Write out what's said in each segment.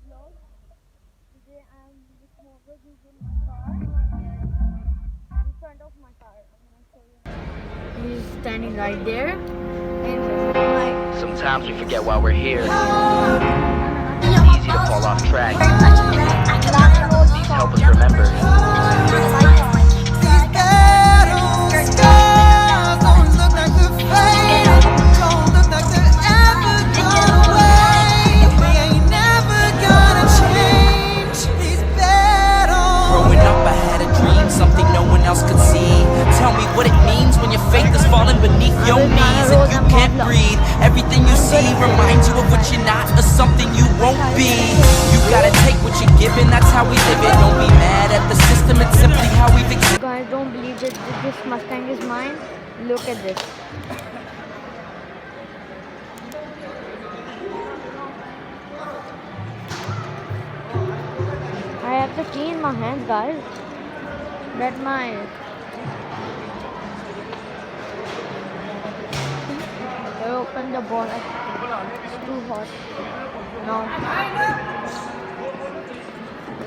vlog. Today I am with Mohammed who's in my car. In front of my car. I'm gonna show you. He's standing right there. Sometimes we forget why we're here. It's easy to fall off track. These help us remember. Growing up I had a dream, something no one else could see. Tell me what it means when your faith is falling beneath your knees and you can't breathe. Everything you see reminds you of what you're not or something you won't be. You gotta take what you're given, that's how we live it. Don't be mad at the system, it's simply how we've existed. Guys, don't believe that this Mustang is mine. Look at this. I have the key in my hands, guys. That's mine. I opened the bonnet. It's too hot. Now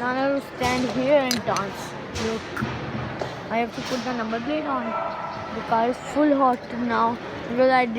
I have to stand here and dance. Look. I have to put the number plate on. The car is full hot now because I did